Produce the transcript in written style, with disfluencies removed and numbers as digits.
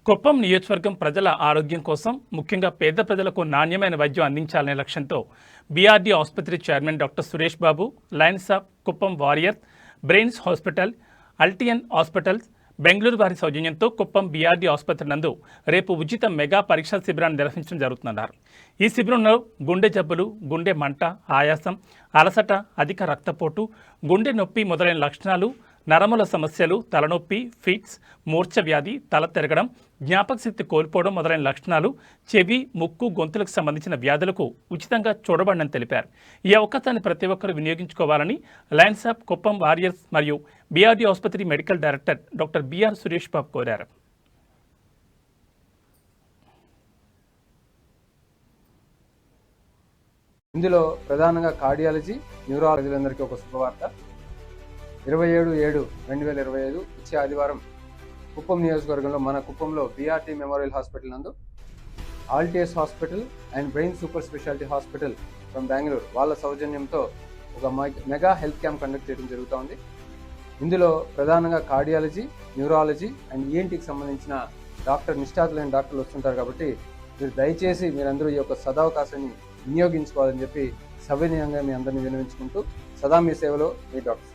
కుప్పం నియోజకవర్గం ప్రజల ఆరోగ్యం కోసం ముఖ్యంగా పేద ప్రజలకు నాణ్యమైన వైద్యం అందించాలనే లక్ష్యంతో బీఆర్డీ ఆసుపత్రి chairman doctor Suresh Babu, lions of Kuppam warrior, brains hospital, Altius hospitals Bengaluru వారి సౌజన్యంతో కుప్పం బీఆర్డీ ఆసుపత్రి నందు రేపు ఉచిత మెగా పరీక్షా శిబిరాన్ని నిర్వహించడం జరుగుతున్నారు. ఈ శిబిరంలో గుండె జబ్బులు, గుండె మంట, ఆయాసం, అలసట, అధిక రక్తపోటు, గుండె నొప్పి మొదలైన లక్షణాలు, నరముల సమస్యలు, తలనొప్పి, ఫిట్స్, మూర్ఛ వ్యాధి, తల తిరగడం, జ్ఞాపక శక్తి కోల్పోవడం మొదలైన లక్షణాలు, చెవి, ముక్కు, గొంతులకు సంబంధించిన వ్యాధులకు ఉచితంగా చూడబడని తెలిపారు. ఈ అవకాశాన్ని ప్రతి ఒక్కరూ వినియోగించుకోవాలని లయన్స్ ఆఫ్ కుప్పం వారియర్స్ మరియు బీఆర్డీ ఆసుపత్రి medical director doctor BR Suresh Babu కోరారు. ఇందులో ప్రధానంగా కార్డియాలజీ, న్యూరాలజీలందరికీ ఒక శుభవార్త. 27/7/2025 వచ్చే ఆదివారం కుప్పం నియోజకవర్గంలో మన కుప్పంలో బీఆర్టీ మెమోరియల్ హాస్పిటల్ నందు Altius hospital and brain super speciality hospital from Bengaluru వాళ్ళ సౌజన్యంతో ఒక మెగా హెల్త్ క్యాంప్ కండక్ట్ చేయడం జరుగుతోంది. ఇందులో ప్రధానంగా కార్డియాలజీ, న్యూరాలజీ అండ్ ఈఎన్టీకి సంబంధించిన నిష్ణాతులైన డాక్టర్లు వస్తుంటారు. కాబట్టి మీరు దయచేసి మీరందరూ ఈ యొక్క సదవకాశాన్ని వినియోగించుకోవాలని చెప్పి సవినయంగా మీ అందరినీ వినియోగించుకుంటూ సదా మీ సేవలో మీ డాక్టర్.